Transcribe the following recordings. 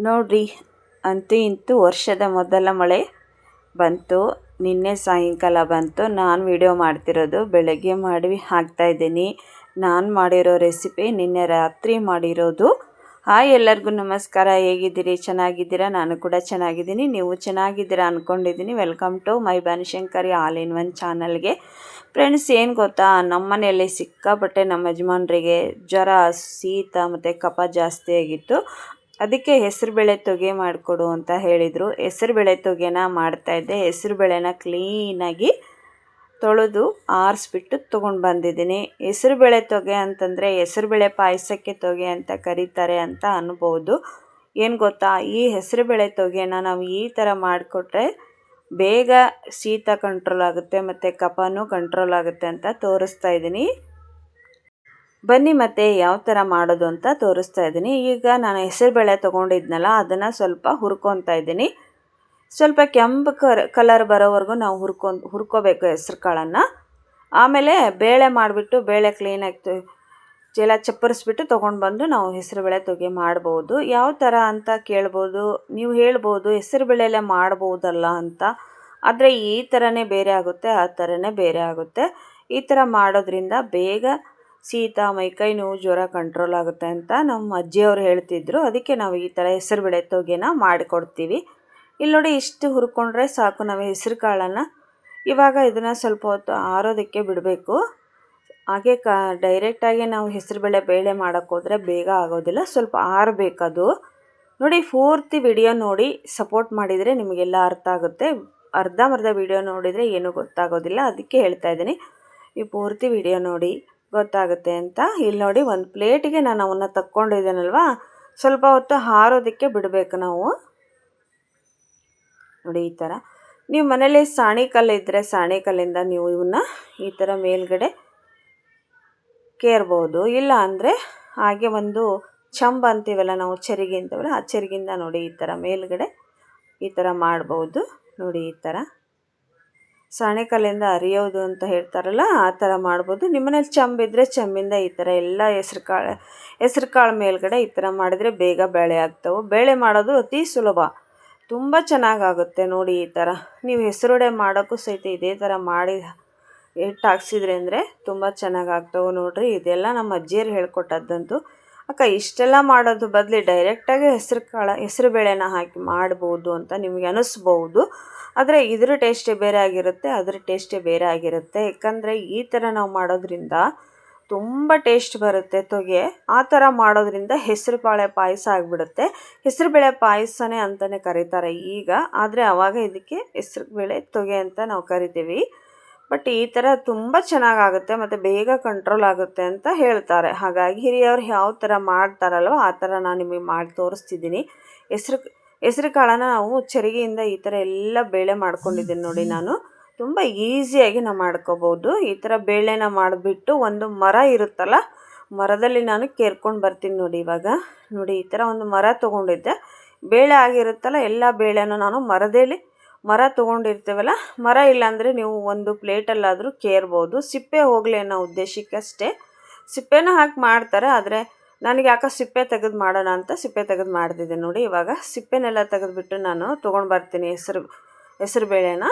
ನೋಡ್ರಿ, ಅಂತೂ ಇಂತೂ ವರ್ಷದ ಮೊದಲ ಮಳೆ ಬಂತು. ನಿನ್ನೆ ಸಾಯಂಕಾಲ ಬಂತು. ನಾನು ವಿಡಿಯೋ ಮಾಡ್ತಿರೋದು ಬೆಳಗ್ಗೆ ಮಾಡಿ ಹಾಕ್ತಾಯಿದ್ದೀನಿ. ನಾನು ಮಾಡಿರೋ ರೆಸಿಪಿ ನಿನ್ನೆ ರಾತ್ರಿ ಮಾಡಿರೋದು. ಹಾಯ್, ಎಲ್ಲರಿಗೂ ನಮಸ್ಕಾರ. ಹೇಗಿದ್ದೀರಿ? ಚೆನ್ನಾಗಿದ್ದೀರಾ? ನಾನು ಕೂಡ ಚೆನ್ನಾಗಿದ್ದೀನಿ. ನೀವು ಚೆನ್ನಾಗಿದ್ದೀರಾ ಅಂದ್ಕೊಂಡಿದ್ದೀನಿ. Welcome to my Banashankari all in one ಚಾನಲ್ಗೆ. ಫ್ರೆಂಡ್ಸ್, ಏನು ಗೊತ್ತಾ, ನಮ್ಮ ಮನೆಯಲ್ಲಿ ಸಿಕ್ಕಾಪಟ್ಟೆ ನಮ್ಮ ಯಜಮಾನ್ರಿಗೆ ಜ್ವರ, ಶೀತ ಮತ್ತು ಕಫ ಜಾಸ್ತಿ ಆಗಿತ್ತು. ಅದಕ್ಕೆ ಹೆಸರುಬೇಳೆ ತೊಗೆ ಮಾಡಿಕೊಡು ಅಂತ ಹೇಳಿದರು. ಹೆಸರುಬೇಳೆ ತೊಗೆನ ಮಾಡ್ತಾಯಿದ್ದೆ. ಹೆಸರುಬೇಳೆನ ಕ್ಲೀನಾಗಿ ತೊಳೆದು ಆರಿಸ್ಬಿಟ್ಟು ತೊಗೊಂಡು ಬಂದಿದ್ದೀನಿ. ಹೆಸರುಬೇಳೆ ತೊಗೆ ಅಂತಂದರೆ ಹೆಸರುಬೇಳೆ ಪಾಯಸಕ್ಕೆ ತೊಗೆ ಅಂತ ಕರೀತಾರೆ ಅಂತ ಅನ್ಬೋದು. ಏನು ಗೊತ್ತಾ, ಈ ಹೆಸರುಬೇಳೆ ತೊಗೆನ ನಾವು ಈ ಥರ ಮಾಡಿಕೊಟ್ರೆ ಬೇಗ ಶೀತ ಕಂಟ್ರೋಲ್ ಆಗುತ್ತೆ ಮತ್ತು ಕಫನೂ ಕಂಟ್ರೋಲ್ ಆಗುತ್ತೆ ಅಂತ ತೋರಿಸ್ತಾ ಇದ್ದೀನಿ. ಬನ್ನಿ ಮತ್ತೆ ಯಾವ ಥರ ಮಾಡೋದು ಅಂತ ತೋರಿಸ್ತಾ ಇದ್ದೀನಿ. ಈಗ ನಾನು ಹೆಸರುಬೇಳೆ ತೊಗೊಂಡಿದ್ನಲ್ಲ, ಅದನ್ನು ಸ್ವಲ್ಪ ಹುರ್ಕೊತಾ ಇದ್ದೀನಿ. ಸ್ವಲ್ಪ ಕೆಂಪು ಕಲರ್ ಬರೋವರೆಗೂ ನಾವು ಹುರ್ಕೋಬೇಕು ಹೆಸ್ರು ಕಾಳನ್ನು. ಆಮೇಲೆ ಬೇಳೆ ಮಾಡಿಬಿಟ್ಟು ಬೇಳೆ ಕ್ಲೀನಾಗಿ ಎಲ್ಲ ಚಪ್ಪರಿಸ್ಬಿಟ್ಟು ತೊಗೊಂಡು ಬಂದು ನಾವು ಹೆಸರುಬೇಳೆ ತೊಗೆ ಮಾಡ್ಬೋದು. ಯಾವ ಥರ ಅಂತ ಕೇಳ್ಬೋದು. ನೀವು ಹೇಳ್ಬೋದು ಹೆಸರುಬೇಳೆಯಲ್ಲೇ ಮಾಡ್ಬೋದಲ್ಲ ಅಂತ. ಆದರೆ ಈ ಥರನೇ ಬೇರೆ ಆಗುತ್ತೆ, ಆ ಥರನೇ ಬೇರೆ ಆಗುತ್ತೆ. ಈ ಥರ ಮಾಡೋದ್ರಿಂದ ಬೇಗ ಶೀತ, ಮೈಕೈ ನೋವು, ಜ್ವರ ಕಂಟ್ರೋಲ್ ಆಗುತ್ತೆ ಅಂತ ನಮ್ಮ ಅಜ್ಜಿಯವರು ಹೇಳ್ತಿದ್ರು. ಅದಕ್ಕೆ ನಾವು ಈ ಥರ ಹೆಸರುಬೇಳೆ ತೊಗೆನ ಮಾಡಿಕೊಡ್ತೀವಿ. ಇಲ್ಲಿ ನೋಡಿ, ಇಷ್ಟು ಹುರ್ಕೊಂಡ್ರೆ ಸಾಕು. ನಾವು ಹೆಸರು ಕಾಳನ್ನು ಇವಾಗ ಇದನ್ನು ಸ್ವಲ್ಪ ಹೊತ್ತು ಆರೋದಕ್ಕೆ ಬಿಡಬೇಕು. ಹಾಗೆ ಡೈರೆಕ್ಟಾಗಿ ನಾವು ಹೆಸರುಬೇಳೆ ಬೇಳೆ ಮಾಡೋಕ್ಕೋದ್ರೆ ಬೇಗ ಆಗೋದಿಲ್ಲ, ಸ್ವಲ್ಪ ಆರಬೇಕದು. ನೋಡಿ, ಪೂರ್ತಿ ವಿಡಿಯೋ ನೋಡಿ ಸಪೋರ್ಟ್ ಮಾಡಿದರೆ ನಿಮಗೆಲ್ಲ ಅರ್ಥ ಆಗುತ್ತೆ. ಅರ್ಧಂಬರ್ಧ ವಿಡಿಯೋ ನೋಡಿದರೆ ಏನೂ ಗೊತ್ತಾಗೋದಿಲ್ಲ. ಅದಕ್ಕೆ ಹೇಳ್ತಾ ಇದ್ದೀನಿ, ಈ ಪೂರ್ತಿ ವಿಡಿಯೋ ನೋಡಿ ಗೊತ್ತಾಗುತ್ತೆ ಅಂತ. ಇಲ್ಲಿ ನೋಡಿ, ಒಂದು ಪ್ಲೇಟಿಗೆ ನಾನು ಅವನ್ನ ತಕ್ಕೊಂಡಿದ್ದೇನಲ್ವ, ಸ್ವಲ್ಪ ಹೊತ್ತು ಹಾರೋದಕ್ಕೆ ಬಿಡಬೇಕು ನಾವು. ನೋಡಿ, ಈ ಥರ ನೀವು ಮನೇಲಿ ಸಾಣಿ ಕಲ್ಲು ಇದ್ದರೆ ಸಾಣಿ ಕಲ್ಲಿಂದ ನೀವು ಇವನ್ನ ಈ ಥರ ಮೇಲ್ಗಡೆ ಕೇರ್ಬೋದು. ಇಲ್ಲ ಅಂದರೆ ಹಾಗೆ ಒಂದು ಚಂಬ ಅಂತೀವಲ್ಲ ನಾವು, ಚರಿಗೆ ಅಂತೀವಲ್ಲ, ಆ ಚರಿಗಿಂದ ನೋಡಿ ಈ ಥರ ಮೇಲ್ಗಡೆ ಈ ಥರ ಮಾಡ್ಬೋದು. ನೋಡಿ, ಈ ಥರ ಸಾಣೆ ಕಲ್ಲಿಂದ ಅರಿಯೋದು ಅಂತ ಹೇಳ್ತಾರಲ್ಲ, ಆ ಥರ ಮಾಡ್ಬೋದು. ನಿಮ್ಮನೇಲಿ ಚಂಬಿದ್ರೆ ಚಂಬಿಂದ ಈ ಥರ ಎಲ್ಲ ಹೆಸ್ರು ಕಾಳು ಮೇಲ್ಗಡೆ ಈ ಥರ ಮಾಡಿದರೆ ಬೇಗ ಬೇಳೆ ಆಗ್ತವೆ. ಬೇಳೆ ಮಾಡೋದು ಅತಿ ಸುಲಭ, ತುಂಬ ಚೆನ್ನಾಗಾಗುತ್ತೆ. ನೋಡಿ, ಈ ಥರ ನೀವು ಹೆಸರುಡೆ ಮಾಡೋಕ್ಕೂ ಸಹಿತ ಇದೇ ಥರ ಮಾಡಿ ಹಿಟ್ಟು ಹಾಕ್ಸಿದ್ರಿ ಅಂದರೆ ತುಂಬ ಚೆನ್ನಾಗಾಗ್ತವೆ. ನೋಡಿರಿ, ಇದೆಲ್ಲ ನಮ್ಮ ಅಜ್ಜಿಯರು ಹೇಳ್ಕೊಟ್ಟದ್ದಂತೂ. ಅಕ್ಕ, ಇಷ್ಟೆಲ್ಲ ಮಾಡೋದು ಬದಲು ಡೈರೆಕ್ಟಾಗಿ ಹೆಸರು ಬೇಳೆನ ಹಾಕಿ ಮಾಡ್ಬೋದು ಅಂತ ನಿಮಗೆ ಅನ್ನಿಸ್ಬೋದು. ಆದರೆ ಇದ್ರ ಟೇಸ್ಟೇ ಬೇರೆ ಆಗಿರುತ್ತೆ, ಅದರ ಟೇಸ್ಟೇ ಬೇರೆ ಆಗಿರುತ್ತೆ. ಯಾಕಂದರೆ ಈ ಥರ ನಾವು ಮಾಡೋದ್ರಿಂದ ತುಂಬ ಟೇಸ್ಟ್ ಬರುತ್ತೆ ತೊಗೆ. ಆ ಥರ ಮಾಡೋದ್ರಿಂದ ಹೆಸರುಬೇಳೆ ಪಾಯಸ ಆಗಿಬಿಡುತ್ತೆ. ಹೆಸರುಬೇಳೆ ಪಾಯಸನೇ ಅಂತಲೇ ಕರೀತಾರೆ ಈಗ. ಆದರೆ ಆವಾಗ ಇದಕ್ಕೆ ಹೆಸರುಬೇಳೆ ತೊಗೆ ಅಂತ ನಾವು ಕರಿತೀವಿ. ಬಟ್ ಈ ಥರ ತುಂಬ ಚೆನ್ನಾಗಾಗುತ್ತೆ ಮತ್ತು ಬೇಗ ಕಂಟ್ರೋಲ್ ಆಗುತ್ತೆ ಅಂತ ಹೇಳ್ತಾರೆ. ಹಾಗಾಗಿ ಹಿರಿಯವರು ಯಾವ ಥರ ಮಾಡ್ತಾರಲ್ವ ಆ ಥರ ನಾನು ನಿಮಗೆ ಮಾಡಿ ತೋರಿಸ್ತಿದ್ದೀನಿ. ಹೆಸ್ರು ಕಾಳನ್ನು ನಾವು ಚರಿಗೆಯಿಂದ ಈ ಥರ ಎಲ್ಲ ಬೇಳೆ ಮಾಡ್ಕೊಂಡಿದ್ದೀನಿ. ನೋಡಿ, ನಾನು ತುಂಬ ಈಸಿಯಾಗಿ ನಾವು ಮಾಡ್ಕೋಬೋದು. ಈ ಥರ ಬೇಳೆನ ಮಾಡಿಬಿಟ್ಟು ಒಂದು ಮರ ಇರುತ್ತಲ್ಲ, ಮರದಲ್ಲಿ ನಾನು ಕೇರ್ಕೊಂಡು ಬರ್ತೀನಿ. ನೋಡಿ, ಇವಾಗ ನೋಡಿ, ಈ ಥರ ಒಂದು ಮರ ತೊಗೊಂಡಿದ್ದೆ. ಬೇಳೆ ಆಗಿರುತ್ತಲ್ಲ, ಎಲ್ಲ ಬೇಳೆನೂ ನಾನು ಮರ ತೊಗೊಂಡಿರ್ತೀವಲ್ಲ, ಮರ ಇಲ್ಲಾಂದರೆ ನೀವು ಒಂದು ಪ್ಲೇಟಲ್ಲಾದರೂ ಕೇರ್ಬೋದು. ಸಿಪ್ಪೆ ಹೋಗಲಿ ಅನ್ನೋ ಉದ್ದೇಶಕ್ಕಷ್ಟೇ ಸಿಪ್ಪೆನೂ ಹಾಕಿ ಮಾಡ್ತಾರೆ. ಆದರೆ ನನಗೆ ಯಾಕೆ ಸಿಪ್ಪೆ ತೆಗೆದು ಮಾಡೋಣ ಅಂತ ಸಿಪ್ಪೆ ತೆಗೆದು ಮಾಡ್ತಿದ್ದೆ. ನೋಡಿ, ಇವಾಗ ಸಿಪ್ಪೆನೆಲ್ಲ ತೆಗೆದುಬಿಟ್ಟು ನಾನು ತೊಗೊಂಡು ಬರ್ತೀನಿ. ಹೆಸರು ಬೇಳೆನ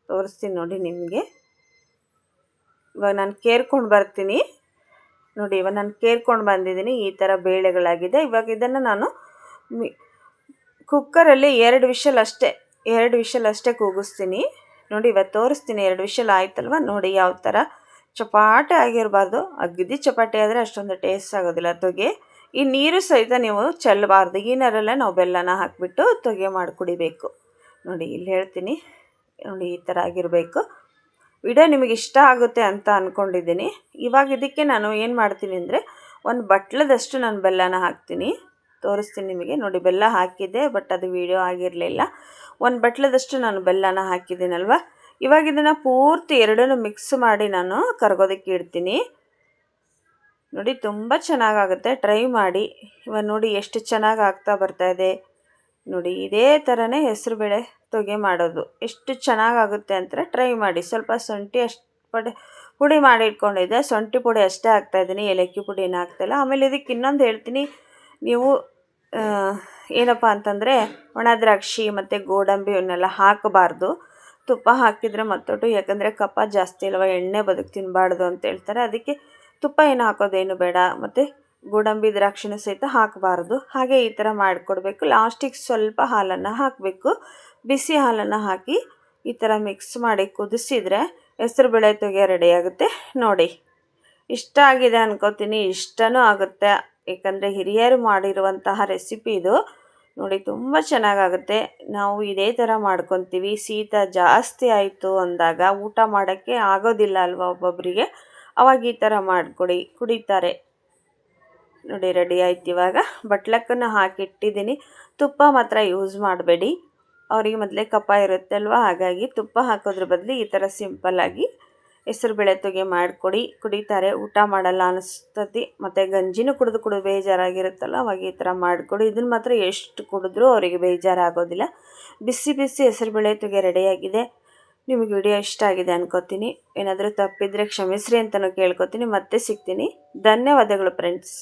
ತೋರಿಸ್ತೀನಿ ನೋಡಿ ನಿಮಗೆ. ಇವಾಗ ನಾನು ಕೇರ್ಕೊಂಡು ಬರ್ತೀನಿ. ನೋಡಿ, ಇವಾಗ ನಾನು ಕೇರ್ಕೊಂಡು ಬಂದಿದ್ದೀನಿ. ಈ ಥರ ಬೇಳೆಗಳಾಗಿದೆ. ಇವಾಗ ಇದನ್ನು ನಾನು ಕುಕ್ಕರಲ್ಲಿ 2 ವಿಷಲ್ ಅಷ್ಟೇ ಕೂಗಿಸ್ತೀನಿ. ನೋಡಿ, ಇವಾಗ ತೋರಿಸ್ತೀನಿ. 2 ವಿಷಲ್ ಆಯ್ತಲ್ವ. ನೋಡಿ, ಯಾವ ಥರ ಚಪಾಟೆ ಆಗಿರಬಾರ್ದು. ಅಗದಿ ಚಪಾಟೆ ಆದರೆ ಅಷ್ಟೊಂದು ಟೇಸ್ಟ್ ಆಗೋದಿಲ್ಲ ತೊಗೆ. ಈ ನೀರು ಸಹಿತ ನೀವು ಚೆಲ್ಲಬಾರ್ದು. ಈ ನೀರಲ್ಲೇ ನಾವು ಬೆಲ್ಲನ ಹಾಕಿಬಿಟ್ಟು ತೊಗೆ ಮಾಡಿ ಕುಡಿಬೇಕು. ನೋಡಿ, ಇಲ್ಲಿ ಹೇಳ್ತೀನಿ. ನೋಡಿ, ಈ ಥರ ಆಗಿರಬೇಕು. ವಿಡಿಯೋ ನಿಮಗೆ ಇಷ್ಟ ಆಗುತ್ತೆ ಅಂತ ಅಂದ್ಕೊಂಡಿದ್ದೀನಿ. ಇವಾಗ ಇದಕ್ಕೆ ನಾನು ಏನು ಮಾಡ್ತೀನಿ ಅಂದರೆ, ಒಂದು ಬಟ್ಲದಷ್ಟು ನಾನು ಬೆಲ್ಲನ ಹಾಕ್ತೀನಿ. ತೋರಿಸ್ತೀನಿ ನಿಮಗೆ. ನೋಡಿ, ಬೆಲ್ಲ ಹಾಕಿದ್ದೆ, ಬಟ್ ಅದು ವಿಡಿಯೋ ಆಗಿರಲಿಲ್ಲ. ಒಂದು ಬಟ್ಲದಷ್ಟು ನಾನು ಬೆಲ್ಲನ ಹಾಕಿದ್ದೀನಲ್ವ. ಇವಾಗ ಇದನ್ನು ಪೂರ್ತಿ ಎರಡನ್ನೂ ಮಿಕ್ಸ್ ಮಾಡಿ ನಾನು ಕರಗೋದಕ್ಕೆ ಇಡ್ತೀನಿ. ನೋಡಿ, ತುಂಬ ಚೆನ್ನಾಗಾಗುತ್ತೆ. ಟ್ರೈ ಮಾಡಿ. ಇವಾಗ ನೋಡಿ ಎಷ್ಟು ಚೆನ್ನಾಗಿ ಆಗ್ತಾ ಬರ್ತಾಯಿದೆ. ನೋಡಿ, ಇದೇ ಥರನೇ ಹೆಸರುಬೇಳೆ ತೊಗೆ ಮಾಡೋದು. ಎಷ್ಟು ಚೆನ್ನಾಗಾಗುತ್ತೆ ಅಂತ ಟ್ರೈ ಮಾಡಿ. ಸ್ವಲ್ಪ ಶುಂಠಿ ಪುಡಿ ಮಾಡಿ ಇಟ್ಕೊಂಡಿದ್ದೆ. ಶುಂಠಿ ಪುಡಿ ಅಷ್ಟೇ ಹಾಕ್ತಾಯಿದ್ದೀನಿ, ಏಲಕ್ಕಿ ಪುಡಿ ಏನು ಹಾಕ್ತಾಯಿಲ್ಲ. ಆಮೇಲೆ ಇದಕ್ಕೆ ಇನ್ನೊಂದು ಹೇಳ್ತೀನಿ, ನೀವು ಏನಪ್ಪ ಅಂತಂದರೆ ಒಣ ದ್ರಾಕ್ಷಿ ಮತ್ತು ಗೋಡಂಬಿ ಇವನ್ನೆಲ್ಲ ಹಾಕಬಾರ್ದು. ತುಪ್ಪ ಹಾಕಿದರೆ ಮತ್ತೊಟ್ಟು, ಯಾಕಂದರೆ ಕಫ ಜಾಸ್ತಿ ಅಲ್ವ, ಎಣ್ಣೆ ಬದುಕು ತಿನ್ನಬಾರ್ದು ಅಂತ ಹೇಳ್ತಾರೆ. ಅದಕ್ಕೆ ತುಪ್ಪ ಏನು ಹಾಕೋದೇನು ಬೇಡ, ಮತ್ತು ಗೋಡಂಬಿ ದ್ರಾಕ್ಷಿನೂ ಸಹಿತ ಹಾಕಬಾರ್ದು. ಹಾಗೆ ಈ ಥರ ಮಾಡಿಕೊಡ್ಬೇಕು. ಲಾಸ್ಟಿಗೆ ಸ್ವಲ್ಪ ಹಾಲನ್ನು ಹಾಕಬೇಕು. ಬಿಸಿ ಹಾಲನ್ನು ಹಾಕಿ ಈ ಥರ ಮಿಕ್ಸ್ ಮಾಡಿ ಕುದಿಸಿದರೆ ಹೆಸರುಬೇಳೆ ತೊಗೆ ರೆಡಿಯಾಗುತ್ತೆ. ನೋಡಿ, ಇಷ್ಟ ಆಗಿದೆ ಅನ್ಕೋತೀನಿ. ಇಷ್ಟನೂ ಆಗುತ್ತೆ, ಏಕೆಂದರೆ ಹಿರಿಯರು ಮಾಡಿರುವಂತಹ ರೆಸಿಪಿ ಇದು. ನೋಡಿ, ತುಂಬ ಚೆನ್ನಾಗಾಗುತ್ತೆ. ನಾವು ಇದೇ ಥರ ಮಾಡ್ಕೊತೀವಿ. ಶೀತ ಜಾಸ್ತಿ ಆಯಿತು ಅಂದಾಗ ಊಟ ಮಾಡೋಕ್ಕೆ ಆಗೋದಿಲ್ಲ ಅಲ್ವಾ ಒಬ್ಬೊಬ್ಬರಿಗೆ, ಅವಾಗ ಈ ಥರ ಮಾಡಿಕೊಡಿ, ಕುಡಿತಾರೆ. ನೋಡಿ, ರೆಡಿ ಆಯ್ತು. ಇವಾಗ ಬಟ್ಲಕ್ಕನ್ನು ಹಾಕಿಟ್ಟಿದ್ದೀನಿ. ತುಪ್ಪ ಮಾತ್ರ ಯೂಸ್ ಮಾಡಬೇಡಿ, ಅವರಿಗೆ ಮೊದಲೇ ಕಫ ಇರುತ್ತೆ ಅಲ್ವ, ಹಾಗಾಗಿ ತುಪ್ಪ ಹಾಕೋದ್ರ ಬದಲು ಈ ಥರ ಸಿಂಪಲ್ಲಾಗಿ ಹೆಸರುಬೇಳೆ ತೊಗೆ ಮಾಡಿಕೊಡಿ, ಕುಡಿತಾರೆ. ಊಟ ಮಾಡಲ್ಲ ಅನಿಸ್ತತಿ, ಮತ್ತು ಗಂಜಿನೂ ಕುಡಿದು ಬೇಜಾರಾಗಿರುತ್ತಲ್ಲ, ಅವಾಗ ಈ ಥರ ಮಾಡಿಕೊಡಿ. ಇದನ್ನು ಮಾತ್ರ ಎಷ್ಟು ಕುಡಿದ್ರೂ ಅವರಿಗೆ ಬೇಜಾರಾಗೋದಿಲ್ಲ. ಬಿಸಿ ಬಿಸಿ ಹೆಸರುಬೇಳೆ ತೊಗೆ ರೆಡಿಯಾಗಿದೆ. ನಿಮಗೆ ವಿಡಿಯೋ ಇಷ್ಟ ಆಗಿದೆ ಅನ್ಕೋತೀನಿ. ಏನಾದರೂ ತಪ್ಪಿದರೆ ಕ್ಷಮಿಸ್ರಿ ಅಂತಲೂ ಕೇಳ್ಕೊತೀನಿ. ಮತ್ತೆ ಸಿಗ್ತೀನಿ. ಧನ್ಯವಾದಗಳು ಫ್ರೆಂಡ್ಸ್.